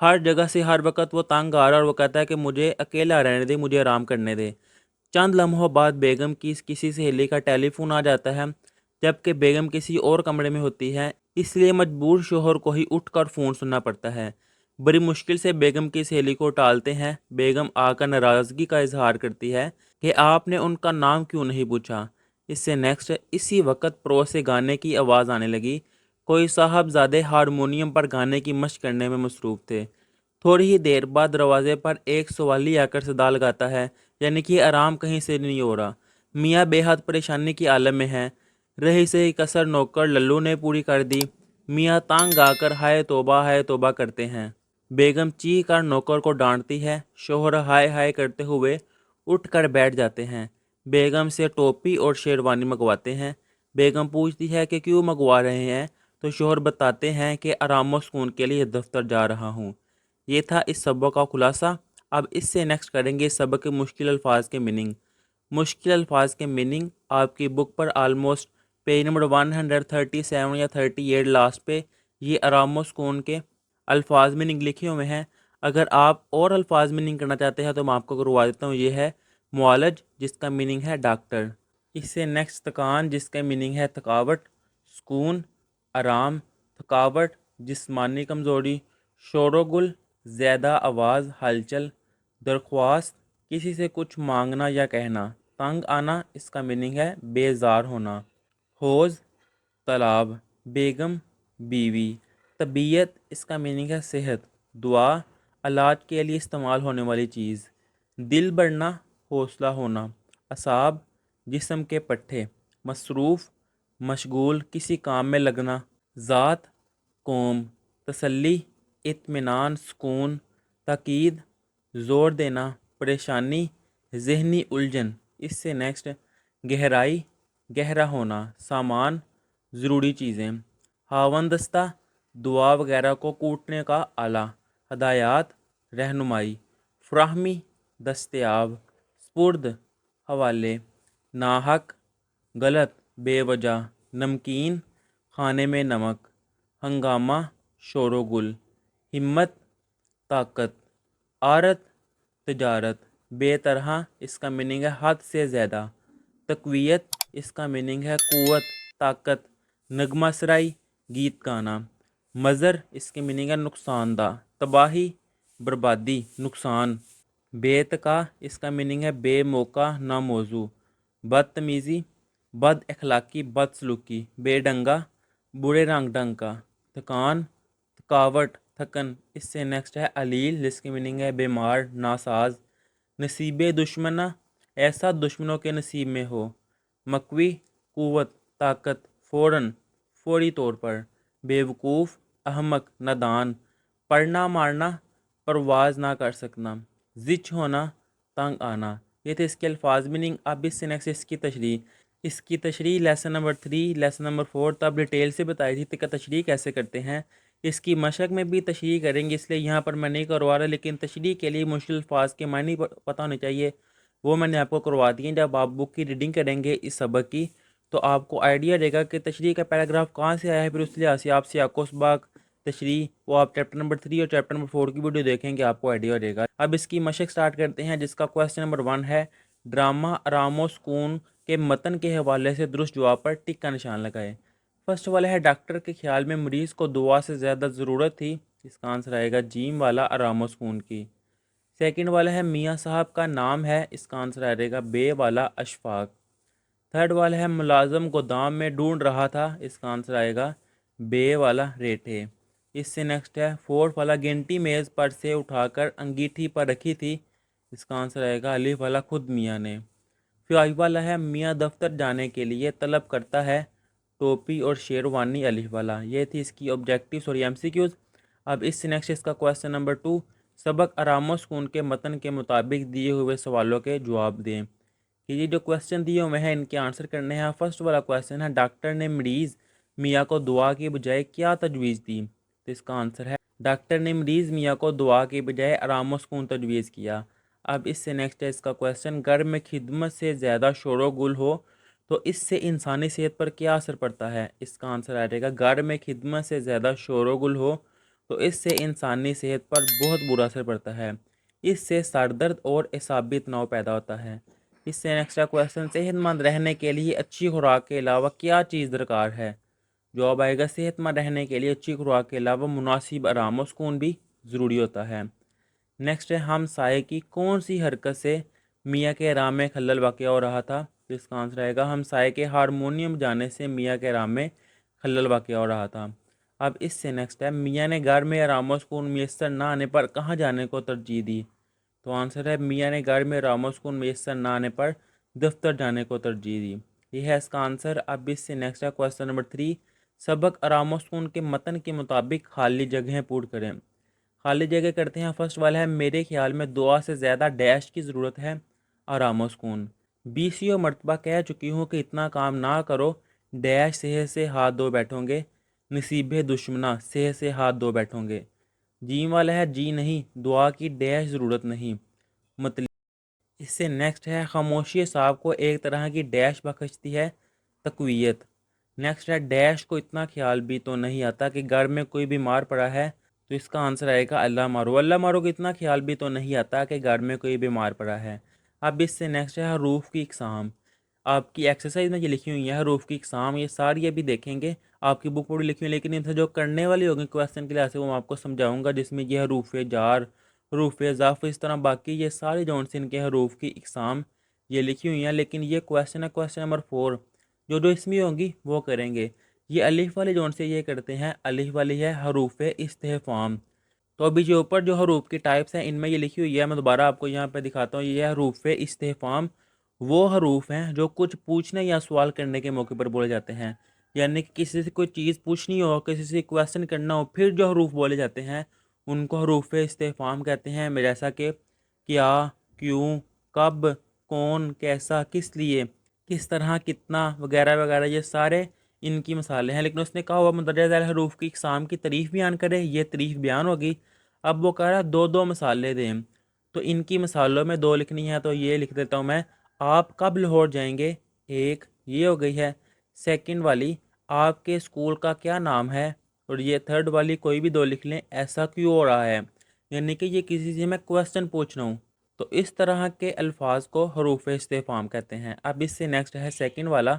ہر جگہ سے ہر وقت وہ تنگ آ رہا ہے اور وہ کہتا ہے کہ مجھے اکیلا رہنے دے، مجھے آرام کرنے دے۔ چند لمحوں بعد بیگم کی کسی سہیلی کا ٹیلی فون آ جاتا ہے، جبکہ بیگم کسی اور کمرے میں ہوتی ہے، اس لیے مجبور شوہر کو ہی اٹھ کر فون سننا پڑتا ہے۔ بڑی مشکل سے بیگم کی سہیلی کو ٹالتے ہیں۔ بیگم آ کر ناراضگی کا اظہار کرتی ہے کہ آپ نے ان کا نام کیوں نہیں پوچھا۔ اس سے نیکسٹ اسی وقت پرو سے گانے کی آواز آنے لگی۔ کوئی صاحبزادے ہارمونیم پر گانے کی مشق کرنے میں مصروف تھے۔ تھوڑی ہی دیر بعد دروازے پر ایک سوالی آ کر صدا لگاتا ہے، یعنی کہ آرام کہیں سے نہیں ہو رہا۔ میاں بے حد پریشانی کی عالم میں ہیں۔ رہی سہی کسر نوکر للو نے پوری کر دی۔ میاں تنگ آ کر ہائے توبہ کرتے ہیں۔ بیگم چیخ کر نوکر کو ڈانٹتی ہے۔ شوہر ہائے ہائے کرتے ہوئے اٹھ کر بیٹھ جاتے ہیں۔ بیگم سے ٹوپی اور شیروانی منگواتے ہیں۔ بیگم پوچھتی ہے کہ کیوں منگوا رہے ہیں، تو شوہر بتاتے ہیں کہ آرام و سکون کے لیے دفتر جا رہا ہوں۔ یہ تھا اس سبق کا خلاصہ۔ اب اس سے نیکسٹ کریں گے اس سبق کے مشکل الفاظ کے میننگ۔ مشکل الفاظ کے میننگ آپ کی بک پر آلموسٹ پیج نمبر 137 یا 38 لاسٹ پہ یہ آرام و سکون کے الفاظ میننگ لکھے ہوئے ہیں۔ اگر آپ اور الفاظ میننگ کرنا چاہتے ہیں تو میں آپ کو کروا دیتا ہوں۔ یہ ہے معالج، جس کا میننگ ہے ڈاکٹر۔ اس سے نیکسٹ تکان، جس کا میننگ ہے تھکاوٹ۔ سکون، آرام۔ تھکاوٹ، جسمانی کمزوری۔ شور و گل، زیادہ آواز، ہلچل۔ درخواست، کسی سے کچھ مانگنا یا کہنا۔ تنگ آنا، اس کا میننگ ہے بیزار ہونا۔ حوض، تالاب۔ بیگم، بیوی۔ طبیعت، اس کا میننگ ہے صحت۔ دعا، علاج کے لیے استعمال ہونے والی چیز۔ دل بڑھنا، حوصلہ ہونا۔ اعصاب، جسم کے پٹھے۔ مصروف، مشغول، کسی کام میں لگنا۔ ذات، قوم۔ تسلی، اطمینان، سکون۔ تاکید، زور دینا۔ پریشانی، ذہنی الجھن۔ اس سے نیکسٹ گہرائی، گہرا ہونا۔ سامان، ضروری چیزیں۔ خاوندستہ، دعا وغیرہ کو کوٹنے کا آلہ۔ ہدایات، رہنمائی۔ فراہمی، دستیاب۔ سپرد، حوالے۔ ناحق، غلط، بے وجہ۔ نمکین، کھانے میں نمک۔ ہنگامہ، شور و گل۔ ہمت، طاقت۔ آرت، تجارت۔ بے طرح، اس کا میننگ ہے حد سے زیادہ۔ تقویت، اس کا میننگ ہے قوت، طاقت۔ نغمہ سرائی، گیت گانا۔ مضر، اس کی میننگ ہے نقصان دہ۔ تباہی، بربادی، نقصان۔ بے تکا، اس کا میننگ ہے بے موقع، ناموزوں۔ بدتمیزی، بد اخلاقی، بد سلوکی۔ بے ڈنگا، برے رنگ ڈنگ کا۔ تھکان، تھکاوٹ، تھکن۔ اس سے نیکسٹ ہے علیل، جس کی میننگ ہے بیمار، ناساز۔ نصیب دشمنہ، ایسا دشمنوں کے نصیب میں ہو۔ مقوی، قوت، طاقت۔ فوراً، فوری طور پر۔ بے وقوف، احمق، نادان۔ پڑھنا مارنا، پرواز نہ کر سکنا۔ زچ ہونا، تنگ آنا۔ یہ تھے اس کے الفاظ میننگ۔ اب اس سے نیکسٹ اس کی تشریح۔ اس کی تشریح لیسن نمبر 3، لیسن نمبر 4 تب ڈیٹیل سے بتائی تھی کہ تشریح کیسے کرتے ہیں۔ اس کی مشق میں بھی تشریح کریں گے، اس لیے یہاں پر میں نہیں کروا رہا، لیکن تشریح کے لیے مشکل الفاظ کے معنی پتہ ہونے چاہیے، وہ میں نے آپ کو کروا دیے ہیں۔ جب آپ بک کی ریڈنگ کریں گے اس سبق کی تو آپ کو آئیڈیا رہے گا کہ تشریح کا پیراگراف کہاں سے آیا ہے، پھر اس لحاظ سے آپ سیاق و سباق، تشریح، وہ آپ چیپٹر نمبر 3 اور چیپٹر نمبر 4 کی ویڈیو دیکھیں گے، آپ کو آئیڈیا رہے گا۔ اب اس کی مشق سٹارٹ کرتے ہیں، جس کا کویسچن نمبر 1 ہے ڈرامہ آرام و سکون کے متن کے حوالے سے درست جواب پر ٹک کا نشان لگائے۔ فرسٹ والا ہے ڈاکٹر کے خیال میں مریض کو دعا سے زیادہ ضرورت تھی، اس کا آنسر آئے گا جیم والا، آرام و سکون کی۔ سیکنڈ والا ہے میاں صاحب کا نام ہے، اس کا آنسر آئے گا بے والا، اشفاق۔ تھرڈ والا ہے ملازم گودام میں ڈھونڈ رہا تھا، اس کا آنسر آئے گا بے والا، ریٹھے۔ اس سے نیکسٹ ہے فورتھ والا گھنٹی میز پر سے اٹھا کر انگیٹھی پر رکھی تھی، اس کا آنسر آئے گا الف والا، خود میاں نے۔ فائیو والا ہے میاں دفتر جانے کے لیے طلب کرتا ہے ٹوپی اور شیروانی، الف والا۔ یہ تھی اس کی آبجیکٹیوز اور ایم سی کیوز۔ اب اس سے نیکسٹ اس کا کویسچن نمبر 2، سبق آرام و سکون کے متن کے مطابق دیے ہوئے سوالوں کے جواب دیں۔ کہ یہ جو کویسچن دیے ہوئے ہیں ان کے آنسر کرنے ہیں۔ فرسٹ والا کویسچن ہے ڈاکٹر نے مریض میاں کو دعا کی بجائے کیا تجویز دی، تو اس کا آنسر ہے ڈاکٹر نے مریض میاں کو دعا کی بجائے آرام و سکون تجویز کیا۔ اب اس سے نیکسٹ ہے اس کا کویسچن گھر میں خدمت سے زیادہ شور و گل ہو تو اس سے انسانی صحت پر کیا اثر پڑتا ہے، اس کا آنسر آ جائے گا گھر میں خدمت سے زیادہ شور و گل ہو تو اس سے انسانی صحت پر بہت برا اثر پڑتا ہے۔ اس سے سر درد اور اعصابی تناؤ پیدا ہوتا ہے۔ اس سے نیکسٹ کویشچن، صحت مند رہنے کے لیے اچھی خوراک کے علاوہ کیا چیز درکار ہے؟ جواب آئے گا صحت مند رہنے کے لیے اچھی خوراک کے علاوہ مناسب آرام و سکون بھی ضروری ہوتا ہے۔ نیکسٹ ہے، ہم سائے کی کون سی حرکت سے میاں کے آرام میں خلل واقع ہو رہا تھا؟ تو اس کا آنسر آئے گا ہم سائے کے ہارمونیم جانے سے میاں کے آرام میں خلل واقع ہو رہا تھا۔ اب اس سے نیکسٹ ہے، میاں نے گھر میں آرام و سکون میسر نہ آنے پر کہاں جانے کو ترجیح دی؟ تو آنسر ہے، میاں نے گھر میں آرام و سکون میسر نہ آنے پر دفتر جانے کو ترجیح دی۔ یہ ہے اس کا آنسر۔ اب اس سے نیکسٹ ہے کویشچن نمبر 3، سبق آرام و سکون کے متن کے مطابق خالی جگہیں پور کریں۔ خالی جگہ کرتے ہیں۔ فرسٹ والا ہے، میرے خیال میں دعا سے زیادہ ڈیش کی ضرورت ہے آرام و سکون۔ 20 مرتبہ کہہ چکی ہوں کہ اتنا کام نہ کرو، ڈیش صحت سے ہاتھ دھو بیٹھوں گے، نصیب دشمنا صحت سے ہاتھ دھو بیٹھوں گے۔ جیم والا ہے، جی نہیں، دعا کی ڈیش ضرورت نہیں، مطلب۔ اس سے نیکسٹ ہے، خاموشی صاحب کو ایک طرح کی ڈیش بخشتی ہے تقویت۔ نیکسٹ ہے، ڈیش کو اتنا خیال بھی تو نہیں آتا کہ گھر میں کوئی بیمار پڑا ہے، تو اس کا آنسر آئے گا اللہ مارو۔ اللہ مارو کو اتنا خیال بھی تو نہیں آتا کہ گھر میں کوئی بیمار پڑا ہے۔ اب اس سے نیکسٹ ہے، حروف کی اقسام۔ آپ کی ایکسرسائز میں یہ لکھی ہوئی ہے حروف کی اقسام، یہ ساری ابھی دیکھیں گے، آپ کی بک پوری لکھی ہوئی، لیکن ان سے جو کرنے والی ہوگی کویشچن کے لحاظ سے وہ میں آپ کو سمجھاؤں گا، جس میں یہ حروف جار، حروف اضافہ، اس طرح باقی یہ سارے جون سے ان کے حروف کی اقسام یہ لکھی ہوئی ہیں۔ لیکن یہ کویشچن ہے کویشچن نمبر 4، جو اس میں ہوں گی وہ کریں گے۔ یہ الف والی جون سے یہ کرتے ہیں، الف والی ہے حروف استفہام۔ تو ابھی جو اوپر جو حروف کی ٹائپس ہیں ان میں یہ لکھی ہوئی ہے، میں دوبارہ آپ کو یہاں پہ دکھاتا ہوں۔ یہ حروف استفہام وہ حروف ہیں جو کچھ پوچھنے یا سوال کرنے کے موقع پر بولے جاتے ہیں، یعنی کہ کسی سے کوئی چیز پوچھنی ہو، کسی سے کویشچن کرنا ہو، پھر جو حروف بولے جاتے ہیں ان کو حروف استفہام کہتے ہیں، جیسا کہ کیا، کیوں، کب، کون، کیسا، کس لیے، کس طرح، کتنا، وغیرہ وغیرہ، یہ سارے ان کی مثالیں ہیں۔ لیکن اس نے کہا ہوا مندرجہ ذیل حروف کی اقسام کی تعریف بیان کرے، یہ تعریف بیان ہوگی۔ اب وہ کہہ رہا ہے دو مثالیں دیں، تو ان کی مثالوں میں 2 لکھنی ہے، تو یہ لکھ دیتا ہوں میں، آپ کب لاہور جائیں گے؟ ایک یہ ہو گئی ہے۔ سیکنڈ والی، آپ کے اسکول کا کیا نام ہے؟ اور یہ تھرڈ والی کوئی بھی 2 لکھ لیں، ایسا کیوں ہو رہا ہے، یعنی کہ یہ کسی سے میں کویشچن پوچھ رہا ہوں۔ تو اس طرح کے الفاظ کو حروف استفہام کہتے ہیں۔ اب اس سے نیکسٹ ہے سیکنڈ والا،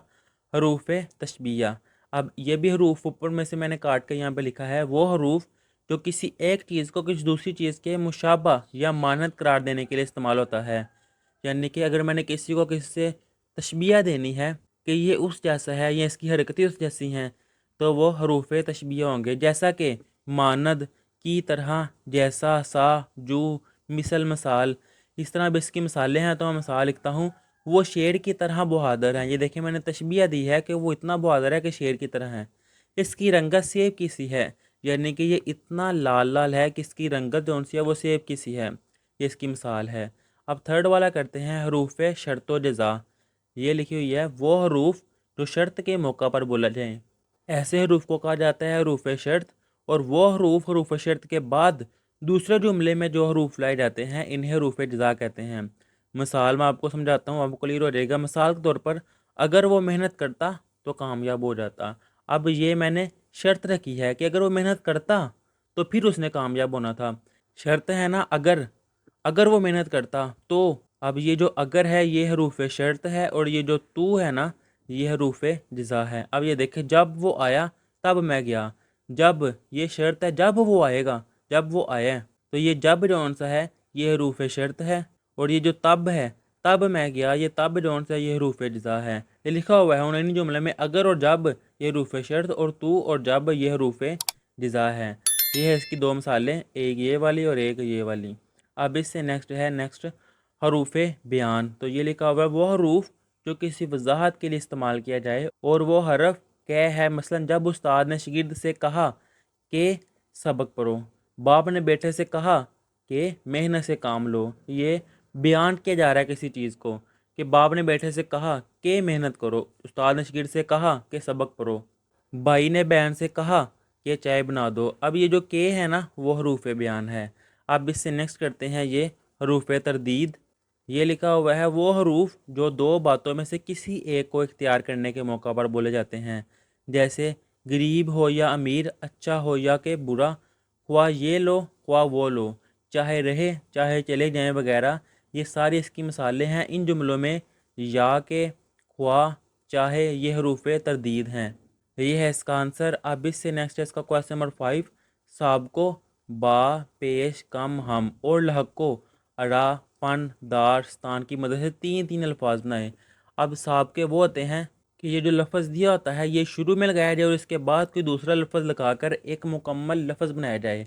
حروف تشبیہ۔ اب یہ بھی حروف اوپر میں سے میں نے کاٹ کے یہاں پہ لکھا ہے، وہ حروف جو کسی ایک چیز کو کسی دوسری چیز کے مشابہ یا مانند قرار دینے کے لیے استعمال ہوتا ہے، یعنی کہ اگر میں نے کسی کو کسی سے تشبیہ دینی ہے کہ یہ اس جیسا ہے یا اس کی حرکتیں اس جیسی ہیں، تو وہ حروف تشبیہ ہوں گے، جیسا کہ مانند، کی طرح، جیسا، سا، جو، مثل، مثال۔ اس طرح اب اس کی مثالیں ہیں، تو میں مثال لکھتا ہوں، وہ شیر کی طرح بہادر ہیں۔ یہ دیکھیں میں نے تشبیہ دی ہے کہ وہ اتنا بہادر ہے کہ شیر کی طرح ہے۔ اس کی رنگت سیب کی سی ہے، یعنی کہ یہ اتنا لال لال ہے کہ اس کی رنگت جو سی ہے وہ سیب کی سی ہے، یہ اس کی مثال ہے۔ اب تھرڈ والا کرتے ہیں، حروف شرط و جزا۔ یہ لکھی ہوئی ہے، وہ حروف جو شرط کے موقع پر بولا جائیں، ایسے حروف کو کہا جاتا ہے حروف شرط۔ اور وہ حروف شرط کے بعد دوسرے جملے میں جو حروف لائے جاتے ہیں انہیں حروف جزا کہتے ہیں۔ مثال میں آپ کو سمجھاتا ہوں، آپ کو کلیئر ہو جائے گا۔ مثال کے طور پر، اگر وہ محنت کرتا تو کامیاب ہو جاتا۔ اب یہ میں نے شرط رکھی ہے کہ اگر وہ محنت کرتا تو پھر اس نے کامیاب ہونا تھا۔ شرط ہے نا اگر وہ محنت کرتا تو، اب یہ جو اگر ہے یہ حروف شرط ہے، اور یہ جو تو ہے نا یہ حروف جزا ہے۔ اب یہ دیکھیں، جب وہ آیا تب میں گیا، جب یہ شرط ہے، جب وہ آئے گا، جب وہ آیا، تو یہ جب جون سا ہے یہ حروف شرط ہے، اور یہ جو تب ہے، تب میں گیا، یہ تب جون سا یہ حروف جزا ہے۔ یہ لکھا ہوا ہے انہیں جملے میں، اگر اور جب یہ حروف شرط، اور تو اور جب یہ حروف جزا ہے۔ یہ ہے اس کی 2 مثالیں، ایک یہ والی اور ایک یہ والی۔ اب اس سے نیکسٹ حروف بیان۔ تو یہ لکھا ہوا ہے، وہ حروف جو کسی وضاحت کے لیے استعمال کیا جائے، اور وہ حرف ہے۔ مثلا جب استاد نے شاگرد سے کہا کہ سبق پڑھو، باپ نے بیٹے سے کہا کہ محنت سے کام لو، یہ بیان کیا جا رہا ہے کسی چیز کو، کہ باپ نے بیٹے سے کہا کہ محنت کرو، استاد نے شاگرد سے کہا کہ سبق پڑھو، بھائی نے بہن سے کہا کہ چائے بنا دو۔ اب یہ جو کہ ہے نا وہ حروف بیان ہے۔ اب اس سے نیکسٹ کرتے ہیں یہ حروف تردید۔ یہ لکھا ہوا ہے، وہ حروف جو 2 باتوں میں سے کسی ایک کو اختیار کرنے کے موقع پر بولے جاتے ہیں، جیسے غریب ہو یا امیر، اچھا ہو یا کہ برا، خواہ یہ لو خواہ وہ لو، چاہے رہے چاہے چلے جائیں وغیرہ، یہ ساری اس کی مثالیں ہیں۔ ان جملوں میں یا کے، خواہ، چاہے یہ حروف تردید ہیں۔ یہ ہے اس کا آنسر۔ اب اس سے نیکسٹ ہے اس کا کویسچن نمبر 5۔ صاب کو با، پیش، کم، ہم اور لحق کو ارا، پن، دار، ستان کی مدد سے تین تین الفاظ بنائے۔ اب صاب کے وہ ہوتے ہیں کہ یہ جو لفظ دیا ہوتا ہے یہ شروع میں لگایا جائے اور اس کے بعد کوئی دوسرا لفظ لگا کر ایک مکمل لفظ بنایا جائے۔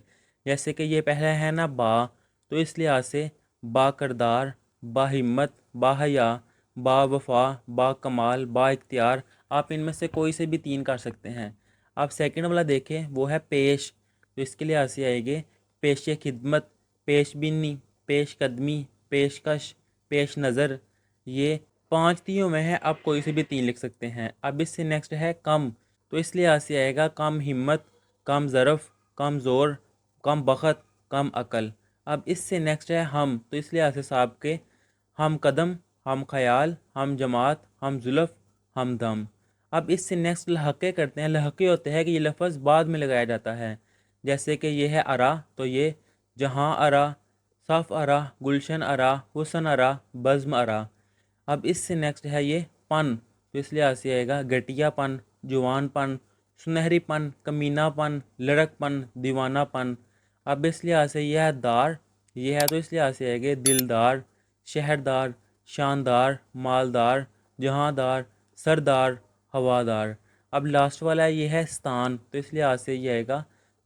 جیسے کہ یہ پہلا ہے نا با، تو اس لحاظ سے با کردار، با ہمت، با حیا، با وفا، با کمال، با اختیار، آپ ان میں سے کوئی سے بھی تین کر سکتے ہیں۔ آپ سیکنڈ والا دیکھیں، وہ ہے پیش، تو اس کے لحاظ سے آئے گے پیش خدمت، پیش بینی، پیش قدمی، پیشکش، پیش نظر۔ یہ پانچ تینوں میں ہے، آپ کوئی سے بھی تین لکھ سکتے ہیں۔ اب اس سے نیکسٹ ہے کم، تو اس لحاظ سے آئے گا کم ہمت، کم ظرف، کم زور، کم بخت، کم عقل۔ اب اس سے نیکسٹ ہے ہم، تو اس لحاظ سے صاحب کے ہم قدم، ہم خیال، ہم جماعت، ہم زلف، ہم دم۔ اب اس سے نیکسٹ لحقے کرتے ہیں۔ لحقے ہوتے ہیں کہ یہ لفظ بعد میں لگایا جاتا ہے، جیسے کہ یہ ہے ارا، تو یہ جہاں ارا، صف ارا، گلشن ارا، حسن ارا، بزم ارا۔ اب اس سے نیکسٹ ہے یہ پن، تو اس لحاظ سے آئے گا گٹیا پن، جوان پن، سنہری پن، کمینہ پن، لڑک پن، دیوانہ پن۔ اب اس لحاظ سے یہ ہے دار، یہ ہے تو اس لحاظ سے آئے گے دلدار، شہردار، شاندار، مالدار، جہاندار، سردار، ہوادار۔ اب لاسٹ والا ہے یہ ہے ستان، تو اس لحاظ سے یہ آئے گا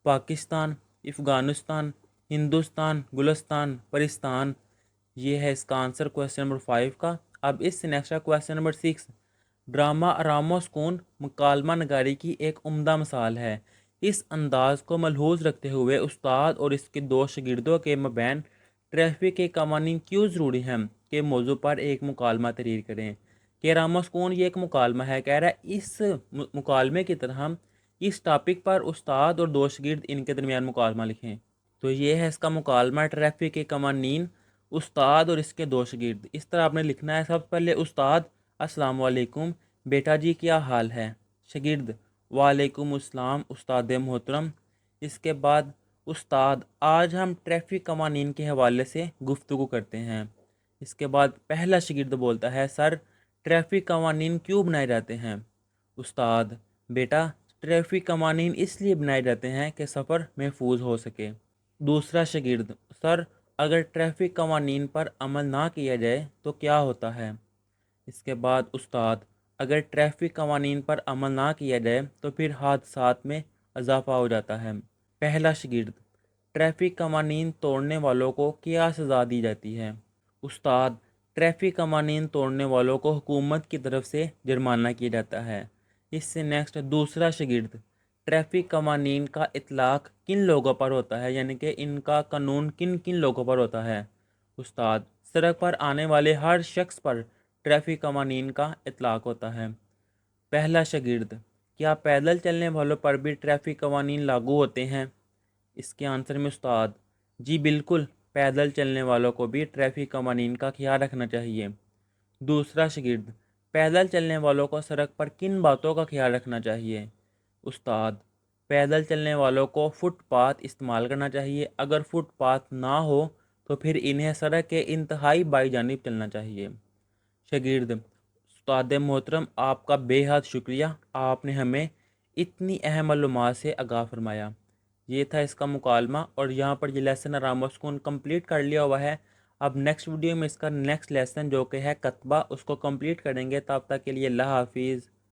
پاکستان، افغانستان، ہندوستان، گلستان، پرستان۔ یہ ہے اس کا آنسر کویسچن نمبر 5 کا۔ اب اس سے نیکسٹ ہے کویسچن نمبر 6۔ ڈرامہ آرام و سکون مکالمہ نگاری کی ایک عمدہ مثال ہے۔ اس انداز کو ملحوظ رکھتے ہوئے استاد اور اس کے دو شاگردوں کے مابین ٹریفک کے قوانین کیوں ضروری ہیں کے موضوع پر ایک مکالمہ تحریر کریں۔ کہ آرام و سکون یہ ایک مکالمہ ہے، کہہ رہا ہے اس مکالمے کی طرح ہم اس ٹاپک پر استاد اور دو شاگرد ان کے درمیان مکالمہ لکھیں۔ تو یہ ہے اس کا مکالمہ، ٹریفک کے قوانین، استاد اور اس کے دو شاگرد۔ اس طرح آپ نے لکھنا ہے۔ سب سے پہلے استاد، السلام علیکم بیٹا جی کیا حال ہے؟ شاگرد، وعلیکم السلام استاد محترم۔ اس کے بعد استاد، آج ہم ٹریفک قوانین کے حوالے سے گفتگو کرتے ہیں۔ اس کے بعد پہلا شاگرد بولتا ہے، سر ٹریفک قوانین کیوں بنائے جاتے ہیں؟ استاد، بیٹا ٹریفک قوانین اس لیے بنائے جاتے ہیں کہ سفر محفوظ ہو سکے۔ دوسرا شاگرد، سر اگر ٹریفک قوانین پر عمل نہ کیا جائے تو کیا ہوتا ہے؟ اس کے بعد استاد، اگر ٹریفک قوانین پر عمل نہ کیا جائے تو پھر حادثات میں اضافہ ہو جاتا ہے۔ پہلا شاگرد، ٹریفک قوانین توڑنے والوں کو کیا سزا دی جاتی ہے؟ استاد، ٹریفک قوانین توڑنے والوں کو حکومت کی طرف سے جرمانہ کیا جاتا ہے۔ اس سے نیکسٹ دوسرا شاگرد، ٹریفک قوانین کا اطلاق کن لوگوں پر ہوتا ہے، یعنی کہ ان کا قانون کن کن لوگوں پر ہوتا ہے؟ استاد، سڑک پر آنے والے ہر شخص پر ٹریفک قوانین کا اطلاق ہوتا ہے۔ پہلا شاگرد، کیا پیدل چلنے والوں پر بھی ٹریفک قوانین لاگو ہوتے ہیں؟ اس کے آنسر میں استاد، جی بالکل، پیدل چلنے والوں کو بھی ٹریفک قوانین کا خیال رکھنا چاہیے۔ دوسرا شاگرد، پیدل چلنے والوں کو سڑک پر کن باتوں کا خیال رکھنا چاہیے؟ استاد، پیدل چلنے والوں کو فٹ پاتھ استعمال کرنا چاہیے، اگر فٹ پاتھ نہ ہو تو پھر انہیں سڑک کے انتہائی بائیں جانب چلنا چاہیے۔ شاگرد، استاد محترم آپ کا بے حد شکریہ، آپ نے ہمیں اتنی اہم معلومات سے آگاہ فرمایا۔ یہ تھا اس کا مکالمہ، اور یہاں پر یہ لیسن آرام و سکون کمپلیٹ کر لیا ہوا ہے۔ اب نیکسٹ ویڈیو میں اس کا نیکسٹ لیسن جو کہ ہے کتبہ، اس کو کمپلیٹ کریں گے۔ تب تک کے لیے اللہ حافظ۔